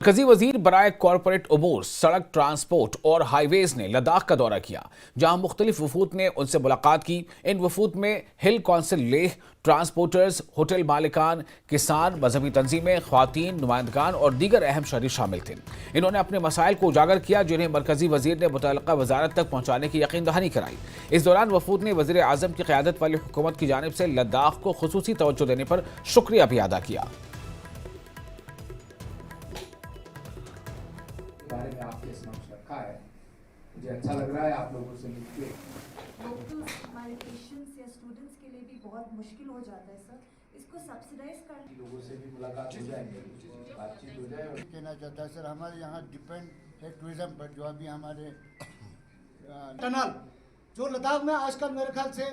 मरकजी वजीर बराए कॉरपोरेट उमूर, सड़क ट्रांसपोर्ट और हाईवेज ने लद्दाख का दौरा किया, जहां मुख्तलिफ वफूद ने उनसे मुलाकात की। इन वफूद में हिल कौंसिल लेह, ट्रांसपोर्टर्स, होटल मालिकान, किसान, मजहबी तंजीमें, ख्वातीन, नुमाइंदगान और दीगर अहम शहरी शामिल थे। इन्होंने अपने मसाइल को उजागर किया, जिन्हें मरकजी वजीर ने मुतल्लिका वजारत तक पहुँचाने की यकीन दहानी कराई। इस दौरान वफूद ने वजीर आजम की क़यादत वाली हुकूमत की जानिब से लद्दाख को खुसूसी तवज्जो देने पर शुक्रिया भी अदा किया। बारे में आपके समक्ष रखा है, मुझे अच्छा लग रहा है आप लोगों से मिलके। हमारे पेशेंट्स या स्टूडेंट्स के लिए भी बहुत मुश्किल हो जाता है सर, इसको सब्सिडाइज कर लोगों से भी मुलाकात हो जाएगी, बातचीत हो जाए। कहना चाहता है सर, हमारे यहाँ डिपेंड है टूरिज्म पर, जो अभी हमारे टनल जो लद्दाख में आजकल मेरे ख्याल से।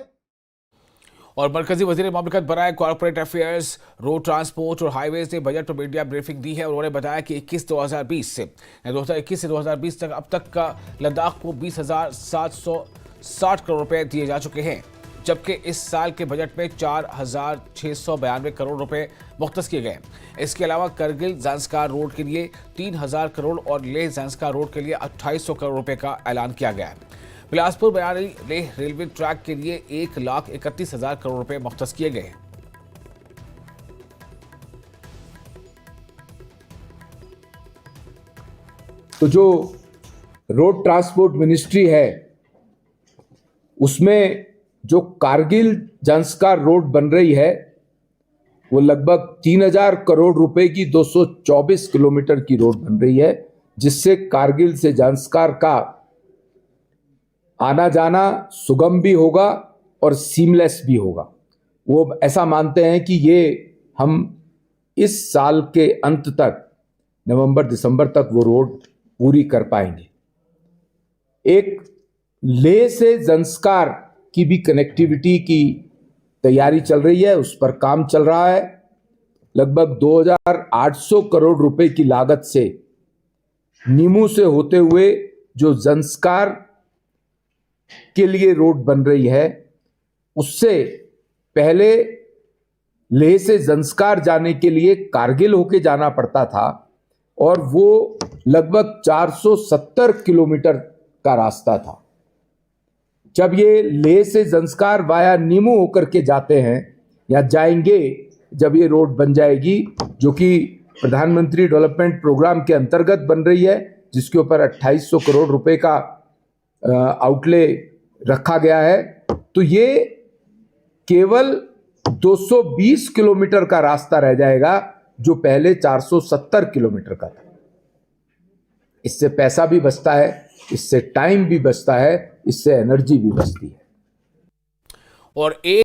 और मरकजी वजीर ममलिकत बराए कॉर्पोरेट अफेयर्स, रोड ट्रांसपोर्ट और हाईवेज ने बजट पर मीडिया ब्रीफिंग दी है। उन्होंने बताया कि 2021 से 2020 तक अब तक का लद्दाख को 20,760 करोड़ रुपए दिए जा चुके हैं, जबकि इस साल के बजट में 4,692 करोड़ रुपए मुख्तस किए गए। इसके अलावा करगिल ज़ांस्कार रोड के लिए 3,000 करोड़ और लेह ज़ांस्कार रोड के लिए 2,800 करोड़ रुपए का ऐलान किया गया है। बिलासपुर बयानी लेह रेलवे ट्रैक के लिए 1,31,000 करोड़ रुपए मुख्तस किए गए हैं। तो जो रोड ट्रांसपोर्ट मिनिस्ट्री है, उसमें जो कारगिल ज़ांस्कार रोड बन रही है, वो लगभग 3,000 करोड़ रुपए की 224 किलोमीटर की रोड बन रही है, जिससे कारगिल से ज़ांस्कार का आना जाना सुगम भी होगा और सीमलेस भी होगा। वो ऐसा मानते हैं कि ये हम इस साल के अंत तक, नवंबर दिसंबर तक वो रोड पूरी कर पाएंगे। एक लेह से ज़ांस्कार की भी कनेक्टिविटी की तैयारी चल रही है, उस पर काम चल रहा है। लगभग 2,800 करोड़ रुपए की लागत से नीमू से होते हुए जो ज़ांस्कार के लिए रोड बन रही है, उससे पहले लेह से ज़ांस्कार जाने के लिए कारगिल होके जाना पड़ता था, और वो लगभग 470 किलोमीटर का रास्ता था। जब ये लेह से ज़ांस्कार वाया नीमू होकर के जाते हैं या जाएंगे, जब ये रोड बन जाएगी, जो कि प्रधानमंत्री डेवलपमेंट प्रोग्राम के अंतर्गत बन रही है, जिसके ऊपर 2,800 करोड़ रुपए का आउटले रखा गया है, तो ये केवल 220 किलोमीटर का रास्ता रह जाएगा, जो पहले 470 किलोमीटर का था। इससे पैसा भी बचता है, इससे टाइम भी बचता है, इससे एनर्जी भी बचती है। और एक